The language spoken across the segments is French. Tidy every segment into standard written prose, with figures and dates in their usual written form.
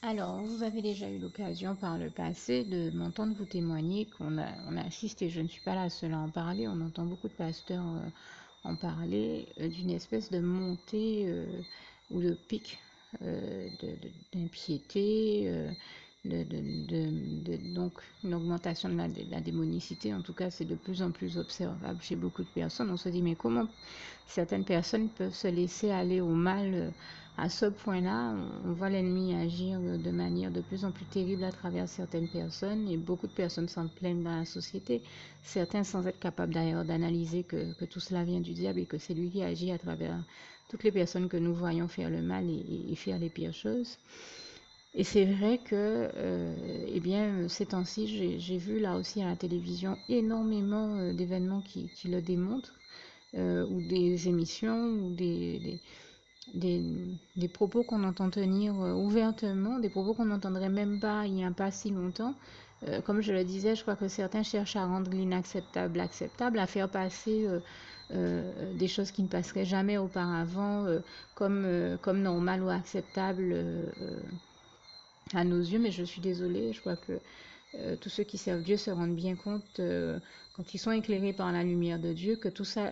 Alors, vous avez déjà eu l'occasion par le passé de m'entendre vous témoigner qu'on a assisté, je ne suis pas la seule à en parler, on entend beaucoup de pasteurs en parler, d'une espèce de montée ou de pic d'impiété, donc une augmentation de la démonicité. En tout cas, c'est de plus en plus observable chez beaucoup de personnes. On se dit, mais comment certaines personnes peuvent se laisser aller au mal à ce point-là? On voit l'ennemi agir de manière de plus en plus terrible à travers certaines personnes, et beaucoup de personnes s'en plaignent dans la société. Certains sans être capables d'ailleurs d'analyser que tout cela vient du diable et que c'est lui qui agit à travers toutes les personnes que nous voyons faire le mal et faire les pires choses. Et c'est vrai que, eh bien, ces temps-ci, j'ai vu là aussi à la télévision énormément d'événements qui le démontrent, ou des émissions, ou des, des propos qu'on entend tenir ouvertement, des propos qu'on n'entendrait même pas il n'y a pas si longtemps. Comme je le disais, je crois que certains cherchent à rendre l'inacceptable acceptable, à faire passer des choses qui ne passeraient jamais auparavant comme normal ou acceptable à nos yeux, mais je suis désolée, je crois que tous ceux qui servent Dieu se rendent bien compte, quand ils sont éclairés par la lumière de Dieu, que tout ça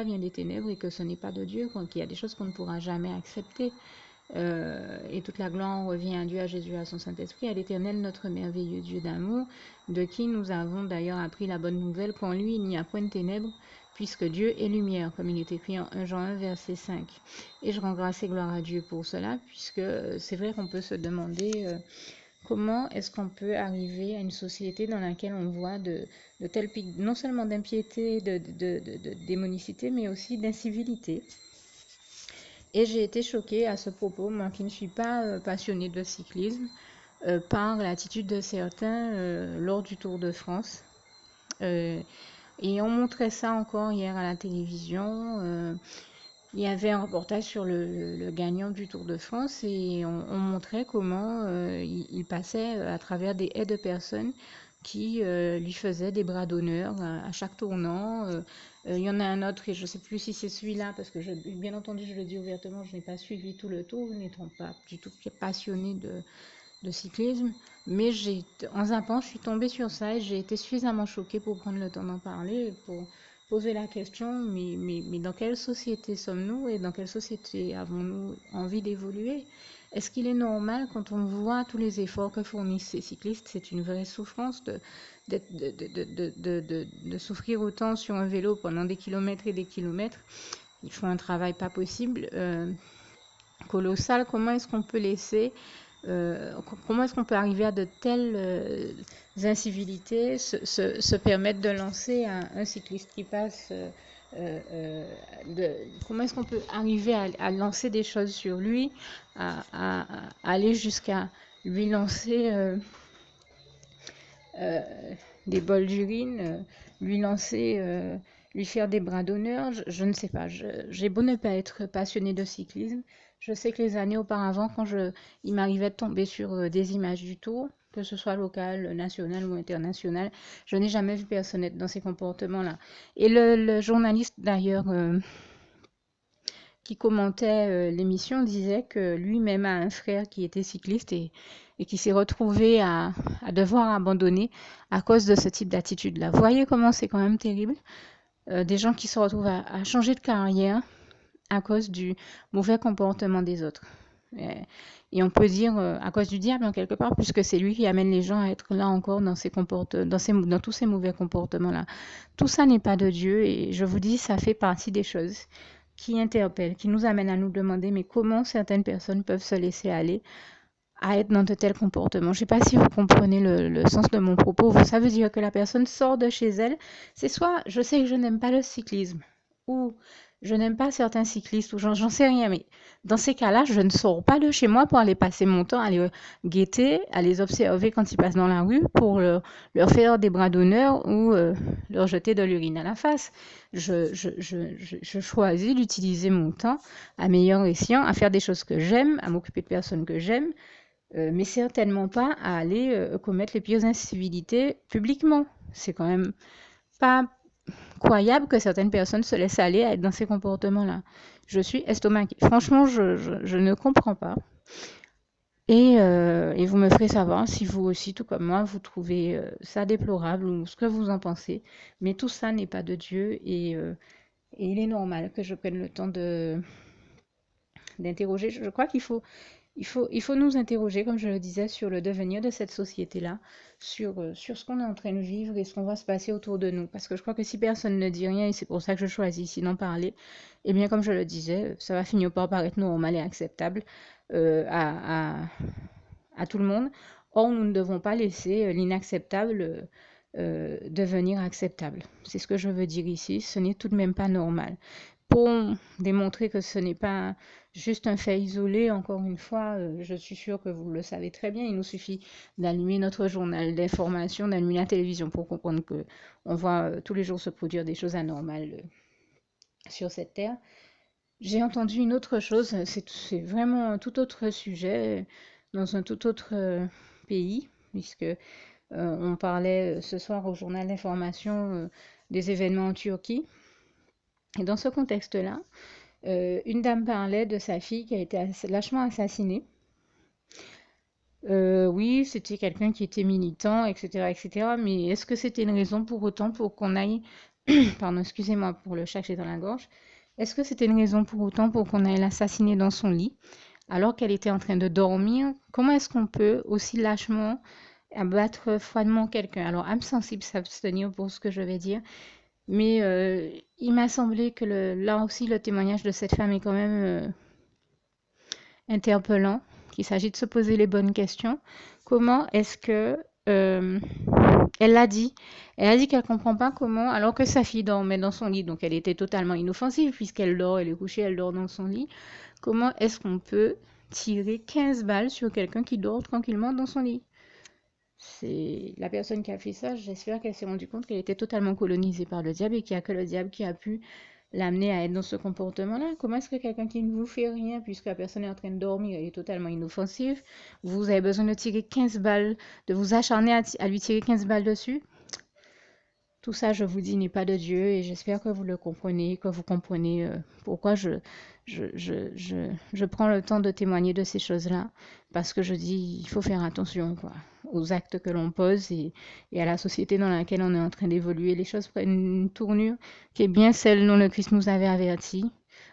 vient des ténèbres et que ce n'est pas de Dieu, qu'il y a des choses qu'on ne pourra jamais accepter. Et toute la gloire revient à Dieu, à Jésus, à son Saint-Esprit, à l'Éternel, notre merveilleux Dieu d'amour, de qui nous avons d'ailleurs appris la bonne nouvelle qu'en lui il n'y a point de ténèbres, puisque Dieu est lumière, comme il est écrit en 1 Jean 1, verset 5. Et je rends grâce et gloire à Dieu pour cela, puisque c'est vrai qu'on peut se demander comment est-ce qu'on peut arriver à une société dans laquelle on voit de tels pics, non seulement d'impiété, de démonicité, mais aussi d'incivilité. Et j'ai été choquée à ce propos, moi qui ne suis pas passionnée de cyclisme, par l'attitude de certains lors du Tour de France. Euh, et on montrait ça encore hier à la télévision. Il y avait un reportage sur le gagnant du Tour de France, et on montrait comment il passait à travers des haies de personnes qui lui faisaient des bras d'honneur à chaque tournant. Il y en a un autre, et je ne sais plus si c'est celui-là, parce que bien entendu, je le dis ouvertement, je n'ai pas suivi tout le tour, n'étant pas du tout passionnée de cyclisme, mais en zappant, je suis tombée sur ça et j'ai été suffisamment choquée pour prendre le temps d'en parler, pour poser la question, mais dans quelle société sommes-nous et dans quelle société avons-nous envie d'évoluer? Est-ce qu'il est normal, quand on voit tous les efforts que fournissent ces cyclistes, c'est une vraie souffrance de souffrir autant sur un vélo pendant des kilomètres et des kilomètres? Ils font un travail pas possible, colossal. Comment est-ce qu'on peut laisser comment est-ce qu'on peut arriver à de telles incivilités, se permettre de lancer un cycliste qui passe comment est-ce qu'on peut arriver à lancer des choses sur lui, à aller jusqu'à lui lancer euh, des bols d'urine, lui lancer, lui faire des bras d'honneur, je ne sais pas. J'ai beau ne pas être passionnée de cyclisme, je sais que les années auparavant, il m'arrivait de tomber sur des images du Tour, que ce soit local, national ou international, je n'ai jamais vu personne être dans ces comportements-là. Et le journaliste d'ailleurs qui commentait l'émission disait que lui-même a un frère qui était cycliste et qui s'est retrouvé à devoir abandonner à cause de ce type d'attitude-là. Vous voyez comment c'est quand même terrible, des gens qui se retrouvent à changer de carrière à cause du mauvais comportement des autres. Et on peut dire à cause du diable en quelque part, puisque c'est lui qui amène les gens à être là encore dans tous ces mauvais comportements-là. Tout ça n'est pas de Dieu, et je vous dis, ça fait partie des choses qui interpellent, qui nous amènent à nous demander, mais comment certaines personnes peuvent se laisser aller à être dans de tels comportements. Je ne sais pas si vous comprenez le sens de mon propos. Ça veut dire que la personne sort de chez elle. C'est soit je sais que je n'aime pas le cyclisme, ou je n'aime pas certains cyclistes, ou j'en sais rien. Mais dans ces cas-là, je ne sors pas de chez moi pour aller passer mon temps à les guetter, à les observer quand ils passent dans la rue, pour leur faire des bras d'honneur ou leur jeter de l'urine à la face. Je choisis d'utiliser mon temps à meilleur escient, à faire des choses que j'aime, à m'occuper de personnes que j'aime, mais certainement pas à aller commettre les pires incivilités publiquement. C'est quand même pas croyable que certaines personnes se laissent aller à être dans ces comportements-là. Je suis estomaquée. Franchement, je ne comprends pas. Et vous me ferez savoir si vous aussi, tout comme moi, vous trouvez ça déplorable ou ce que vous en pensez. Mais tout ça n'est pas de Dieu et il est normal que je prenne le temps d'interroger. Je crois qu'il faut nous interroger, comme je le disais, sur le devenir de cette société-là, sur ce qu'on est en train de vivre et ce qu'on va se passer autour de nous. Parce que je crois que si personne ne dit rien, et c'est pour ça que je choisis ici d'en parler, eh bien, comme je le disais, ça va finir par paraître normal et acceptable euh, à, à, à tout le monde. Or, nous ne devons pas laisser l'inacceptable devenir acceptable. C'est ce que je veux dire ici. Ce n'est tout de même pas normal. Pour démontrer que ce n'est pas juste un fait isolé, encore une fois, je suis sûre que vous le savez très bien, il nous suffit d'allumer notre journal d'information, d'allumer la télévision pour comprendre que on voit tous les jours se produire des choses anormales sur cette terre. J'ai entendu une autre chose, c'est vraiment un tout autre sujet, dans un tout autre pays, puisque on parlait ce soir au journal d'information des événements en Turquie. Et dans ce contexte-là, une dame parlait de sa fille qui a été lâchement assassinée. Oui, c'était quelqu'un qui était militant, etc., etc. Mais est-ce que c'était une raison pour autant pour qu'on aille, pardon, excusez-moi pour le chat que j'ai dans la gorge, est-ce que c'était une raison pour autant pour qu'on aille l'assassiner dans son lit alors qu'elle était en train de dormir? Comment est-ce qu'on peut aussi lâchement abattre froidement quelqu'un? Alors, âme sensible, s'abstenir pour ce que je vais dire. Mais il m'a semblé que là aussi, le témoignage de cette femme est quand même interpellant, qu'il s'agit de se poser les bonnes questions. Comment est-ce que... euh, elle l'a dit. Elle a dit qu'elle ne comprend pas comment, alors que sa fille dormait dans son lit, donc elle était totalement inoffensive puisqu'elle dort, elle est couchée, elle dort dans son lit. Comment est-ce qu'on peut tirer 15 balles sur quelqu'un qui dort tranquillement dans son lit? C'est la personne qui a fait ça, j'espère qu'elle s'est rendue compte qu'elle était totalement colonisée par le diable et qu'il n'y a que le diable qui a pu l'amener à être dans ce comportement-là. Comment est-ce que quelqu'un qui ne vous fait rien, puisque la personne est en train de dormir, elle est totalement inoffensive, vous avez besoin de tirer 15 balles, de vous acharner à lui tirer 15 balles dessus? Tout ça, je vous dis, n'est pas de Dieu et j'espère que vous le comprenez, que vous comprenez pourquoi je prends le temps de témoigner de ces choses-là. Parce que je dis, il faut faire attention quoi, aux actes que l'on pose et à la société dans laquelle on est en train d'évoluer. Les choses prennent une tournure qui est bien celle dont le Christ nous avait averti.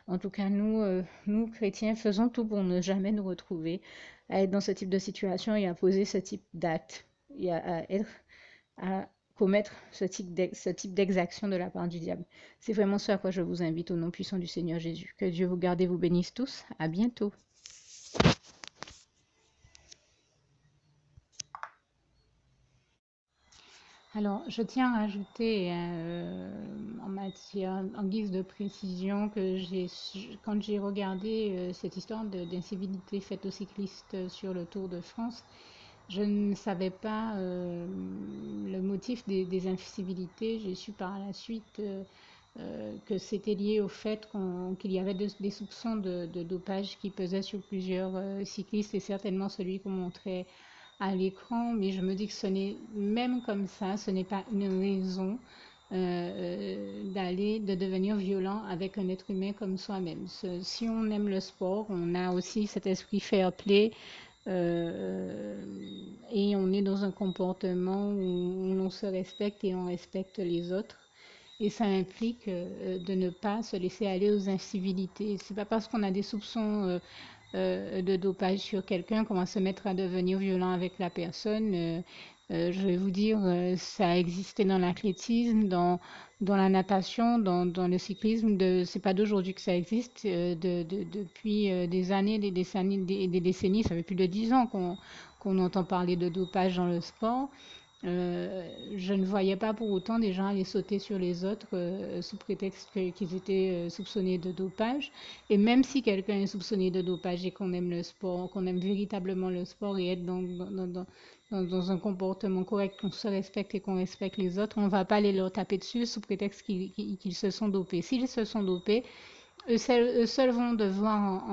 En tout cas, nous chrétiens, faisons tout pour ne jamais nous retrouver à être dans ce type de situation et à poser ce type d'acte et à commettre ce type d'exaction de la part du diable. C'est vraiment ce à quoi je vous invite au nom puissant du Seigneur Jésus. Que Dieu vous garde et vous bénisse tous. À bientôt. Alors, je tiens à ajouter en guise de précision que quand j'ai regardé cette histoire d'incivilité faite aux cyclistes sur le Tour de France, je ne savais pas le motif des incivilités. J'ai su par la suite que c'était lié au fait qu'il y avait des soupçons de dopage qui pesaient sur plusieurs cyclistes et certainement celui qu'on montrait à l'écran. Mais je me dis que même comme ça, ce n'est pas une raison de devenir violent avec un être humain comme soi-même. Si on aime le sport, on a aussi cet esprit fair play et on est dans un comportement où on se respecte et on respecte les autres. Et ça implique de ne pas se laisser aller aux incivilités. C'est pas parce qu'on a des soupçons de dopage sur quelqu'un qu'on va se mettre à devenir violent avec la personne. Je vais vous dire, ça a existé dans l'athlétisme, dans la natation, dans le cyclisme. C'est pas d'aujourd'hui que ça existe. Depuis des années, des décennies, ça fait plus de 10 ans qu'on entend parler de dopage dans le sport. Je ne voyais pas pour autant des gens aller sauter sur les autres sous prétexte qu'ils étaient soupçonnés de dopage. Et même si quelqu'un est soupçonné de dopage et qu'on aime le sport, qu'on aime véritablement le sport et être dans un comportement correct, qu'on se respecte et qu'on respecte les autres, on ne va pas aller leur taper dessus sous prétexte qu'ils se sont dopés. S'ils se sont dopés, eux seuls vont devoir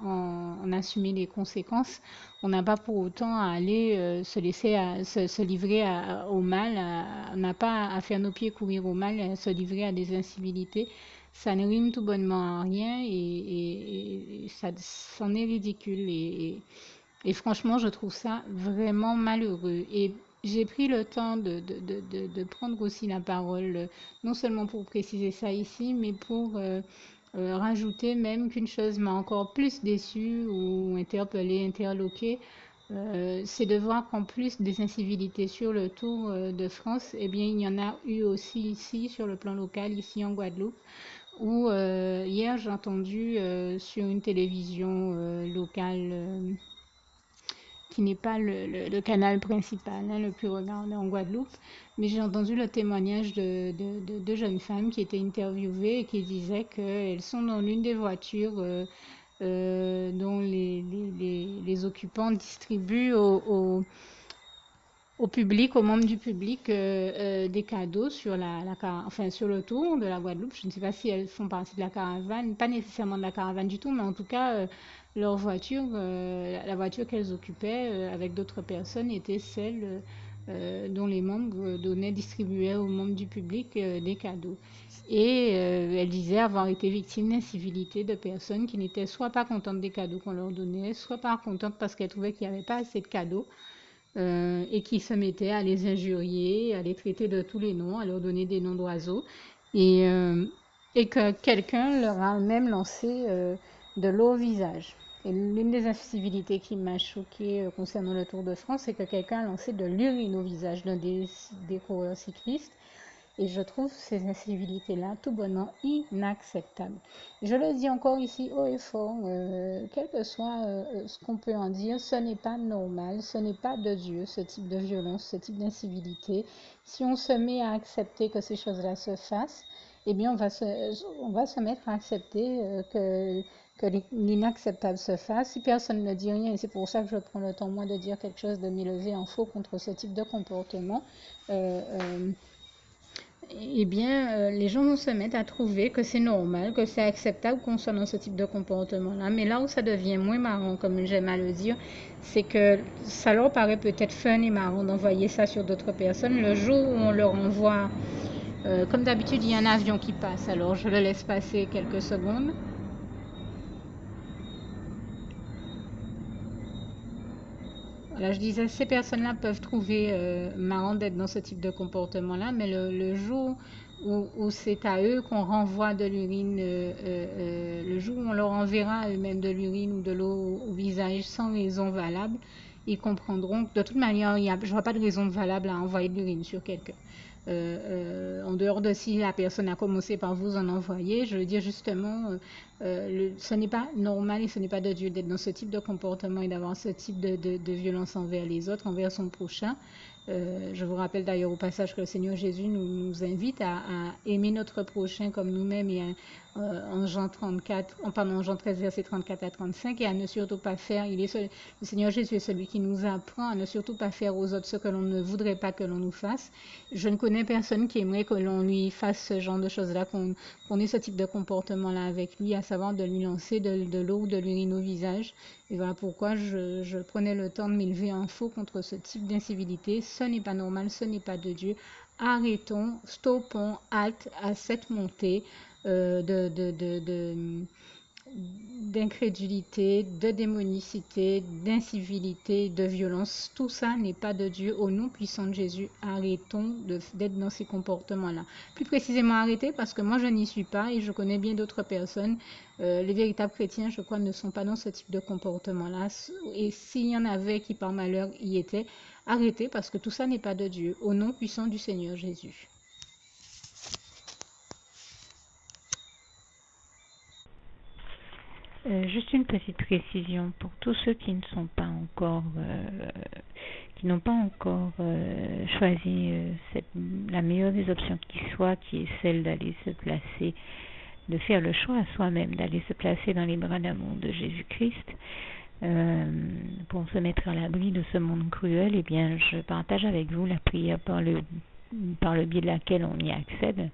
en assumer les conséquences. On n'a pas pour autant à aller se livrer au mal. On n'a pas à faire nos pieds courir au mal, à se livrer à des incivilités. Ça ne rime tout bonnement à rien et ça, c'en est ridicule. Et franchement, je trouve ça vraiment malheureux. Et j'ai pris le temps de prendre aussi la parole, non seulement pour préciser ça ici, mais pour rajouter même qu'une chose m'a encore plus déçue ou interpellée, interloquée, c'est de voir qu'en plus des incivilités sur le Tour de France, eh bien, il y en a eu aussi ici, sur le plan local, ici en Guadeloupe, où hier j'ai entendu sur une télévision locale qui n'est pas le canal principal, hein, le plus regardé en Guadeloupe, mais j'ai entendu le témoignage de deux jeunes femmes qui étaient interviewées et qui disaient qu'elles sont dans l'une des voitures dont les occupants distribuent au public, aux membres du public, des cadeaux sur enfin, sur le tour de la Guadeloupe. Je ne sais pas si elles font partie de la caravane, pas nécessairement de la caravane du tout, mais en tout cas, leur voiture, la voiture qu'elles occupaient avec d'autres personnes était celle dont les membres distribuaient aux membres du public des cadeaux. Et elle disait avoir été victime d'incivilité de personnes qui n'étaient soit pas contentes des cadeaux qu'on leur donnait, soit pas contentes parce qu'elles trouvaient qu'il n'y avait pas assez de cadeaux et qui se mettaient à les injurier, à les traiter de tous les noms, à leur donner des noms d'oiseaux. Et, et que quelqu'un leur a même lancé de l'eau au visage. Et l'une des incivilités qui m'a choquée concernant le Tour de France, c'est que quelqu'un a lancé de l'urine au visage d'un des coureurs cyclistes. Et je trouve ces incivilités-là tout bonnement inacceptables. Je le dis encore ici haut et fort, quel que soit ce qu'on peut en dire, ce n'est pas normal, ce n'est pas de Dieu, ce type de violence, ce type d'incivilité. Si on se met à accepter que ces choses-là se fassent, eh bien on va se mettre à accepter que l'inacceptable se fasse. Si personne ne dit rien, et c'est pour ça que je prends le temps, moi, de dire quelque chose, de m'élever en faux contre ce type de comportement, eh bien, les gens vont se mettre à trouver que c'est normal, que c'est acceptable qu'on soit dans ce type de comportement-là. Mais là où ça devient moins marrant, comme j'aime à le dire, c'est que ça leur paraît peut-être fun et marrant d'envoyer ça sur d'autres personnes. Le jour où on leur envoie, comme d'habitude, il y a un avion qui passe, alors je le laisse passer quelques secondes. Voilà, je disais, ces personnes-là peuvent trouver marrant d'être dans ce type de comportement-là, mais le jour où c'est à eux qu'on renvoie de l'urine, le jour où on leur enverra eux-mêmes de l'urine ou de l'eau au visage sans raison valable, ils comprendront que de toute manière, je ne vois pas de raison valable à envoyer de l'urine sur quelqu'un. En dehors de si la personne a commencé par vous en envoyer, je veux dire justement, ce n'est pas normal et ce n'est pas de Dieu d'être dans ce type de comportement et d'avoir ce type de violence envers les autres, envers son prochain. Je vous rappelle d'ailleurs au passage que le Seigneur Jésus nous invite à aimer notre prochain comme nous-mêmes et en Jean 13, verset 34 à 35, et à ne surtout pas faire, le Seigneur Jésus est celui qui nous apprend à ne surtout pas faire aux autres ce que l'on ne voudrait pas que l'on nous fasse. Je ne connais personne qui aimerait que l'on lui fasse ce genre de choses-là, qu'on ait ce type de comportement-là avec lui, à savoir de lui lancer de l'eau ou de l'urine au visage. Et voilà pourquoi je prenais le temps de m'élever en faux contre ce type d'incivilité. Ce n'est pas normal, ce n'est pas de Dieu. Arrêtons, stoppons, halte à cette montée d'incrédulité, de démonicité, d'incivilité, de violence. Tout ça n'est pas de Dieu. Au nom puissant de Jésus, arrêtons d'être dans ces comportements-là. Plus précisément, arrêtez, parce que moi, je n'y suis pas et je connais bien d'autres personnes. Les véritables chrétiens, je crois, ne sont pas dans ce type de comportement-là. Et s'il y en avait qui, par malheur, y étaient, arrêtez, parce que tout ça n'est pas de Dieu. Au nom puissant du Seigneur Jésus. Juste une petite précision pour tous ceux qui ne sont pas encore, qui n'ont pas encore choisi la meilleure des options qui soit, qui est celle d'aller se placer, de faire le choix à soi-même, d'aller se placer dans les bras d'amour de Jésus-Christ, pour se mettre à l'abri de ce monde cruel. Eh bien, je partage avec vous la prière par le biais de laquelle on y accède.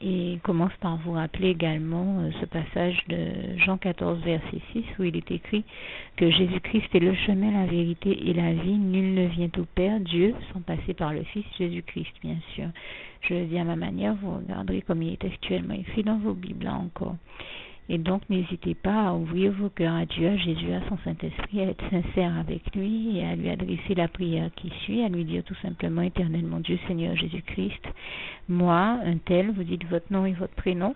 Et commence par vous rappeler également ce passage de Jean 14, verset 6, où il est écrit que Jésus-Christ est le chemin, la vérité et la vie. Nul ne vient au Père, Dieu, sans passer par le Fils Jésus-Christ, bien sûr. Je le dis à ma manière, vous regarderez comme il est actuellement écrit dans vos Bibles, là encore. Et donc, n'hésitez pas à ouvrir vos cœurs à Dieu, à Jésus, à son Saint-Esprit, à être sincère avec lui et à lui adresser la prière qui suit, à lui dire tout simplement: Éternel mon Dieu, Seigneur Jésus-Christ, moi, un tel, vous dites votre nom et votre prénom,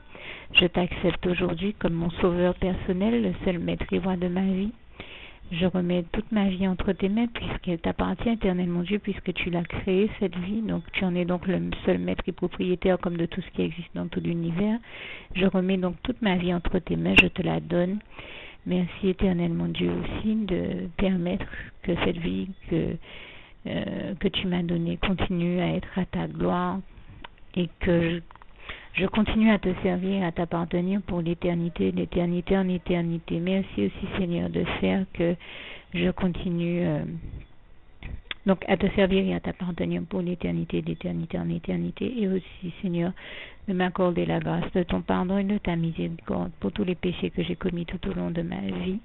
je t'accepte aujourd'hui comme mon sauveur personnel, le seul maître et roi de ma vie. Je remets toute ma vie entre tes mains puisqu'elle t'appartient, Éternel mon Dieu, puisque tu l'as créée, cette vie. Donc tu en es donc le seul maître et propriétaire comme de tout ce qui existe dans tout l'univers. Je remets donc toute ma vie entre tes mains, je te la donne. Merci, Éternel mon Dieu, aussi de permettre que cette vie que tu m'as donnée continue à être à ta gloire et que je continue à te servir, à t'appartenir pour l'éternité, d'éternité en éternité. Merci aussi, Seigneur, de faire que je continue donc à te servir et à t'appartenir pour l'éternité, d'éternité en éternité. Et aussi, Seigneur, de m'accorder la grâce de ton pardon et de ta miséricorde pour tous les péchés que j'ai commis tout au long de ma vie,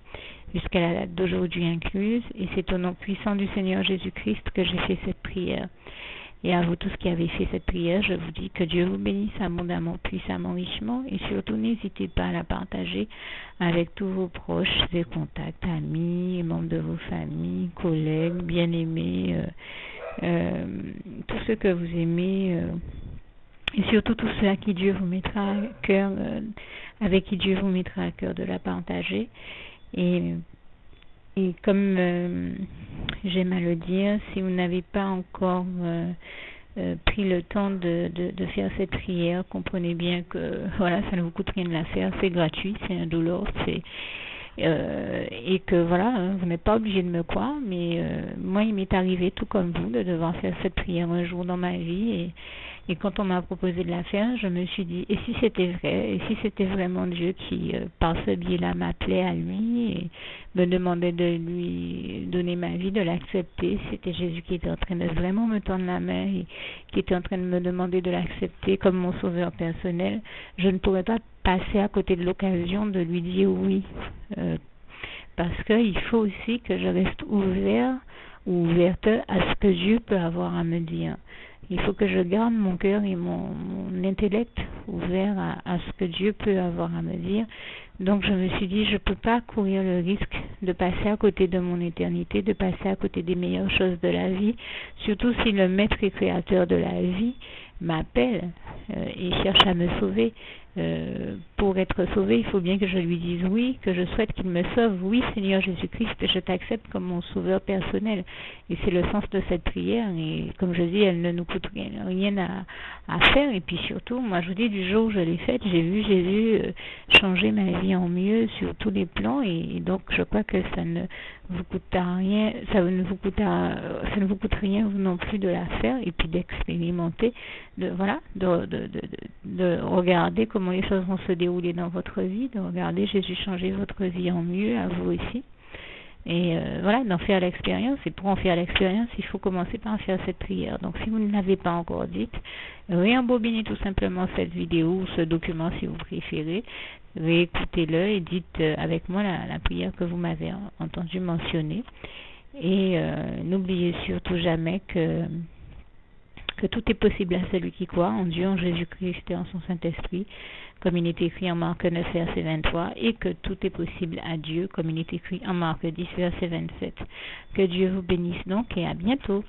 jusqu'à la date d'aujourd'hui incluse. Et c'est au nom puissant du Seigneur Jésus-Christ que j'ai fait cette prière. Et à vous tous qui avez fait cette prière, je vous dis que Dieu vous bénisse abondamment, puissamment, richement, et surtout n'hésitez pas à la partager avec tous vos proches et contacts, amis, membres de vos familles, collègues, bien-aimés, tous ceux que vous aimez, et surtout tous ceux à qui Dieu vous mettra à cœur, avec qui Dieu vous mettra à cœur de la partager. Et comme j'aime à le dire, si vous n'avez pas encore pris le temps de faire cette prière, comprenez bien que voilà, ça ne vous coûte rien de la faire, c'est gratuit, c'est indolore, et que voilà, vous n'êtes pas obligé de me croire, mais moi il m'est arrivé tout comme vous de devoir faire cette prière un jour dans ma vie, et quand on m'a proposé de la faire, je me suis dit, et si c'était vrai, et si c'était vraiment Dieu qui, par ce biais-là, m'appelait à lui et me demandait de lui donner ma vie, de l'accepter, c'était Jésus qui était en train de vraiment me tendre la main et qui était en train de me demander de l'accepter comme mon sauveur personnel, je ne pourrais pas passer à côté de l'occasion de lui dire oui, parce qu'il faut aussi que je reste ouvert ou ouverte à ce que Dieu peut avoir à me dire. Il faut que je garde mon cœur et mon intellect ouverts à ce que Dieu peut avoir à me dire. Donc je me suis dit, je ne peux pas courir le risque de passer à côté de mon éternité, de passer à côté des meilleures choses de la vie, surtout si le maître et créateur de la vie m'appelle et cherche à me sauver. Pour être sauvé, il faut bien que je lui dise oui, que je souhaite qu'il me sauve. Oui, Seigneur Jésus-Christ, je t'accepte comme mon sauveur personnel. Et c'est le sens de cette prière. Et comme je dis, elle ne nous coûte rien à faire. Et puis surtout, moi je vous dis, du jour où je l'ai faite, j'ai vu Jésus changer ma vie en mieux sur tous les plans. Et donc je crois que ça ne vous coûtera rien, ça ne vous coûte rien vous non plus de la faire et puis d'expérimenter, de regarder comment les choses vont se dérouler dans votre vie, de regarder Jésus changer votre vie en mieux, à vous aussi. Et d'en faire l'expérience. Et pour en faire l'expérience, il faut commencer par faire cette prière. Donc si vous ne l'avez pas encore dite, réembobinez tout simplement cette vidéo ou ce document si vous préférez, réécoutez-le et dites avec moi la prière que vous m'avez entendu mentionner. Et n'oubliez surtout jamais que tout est possible à celui qui croit en Dieu, en Jésus-Christ et en son Saint-Esprit, comme il est écrit en Marc 9, verset 23, et que tout est possible à Dieu, comme il est écrit en Marc 10, verset 27. Que Dieu vous bénisse donc et à bientôt.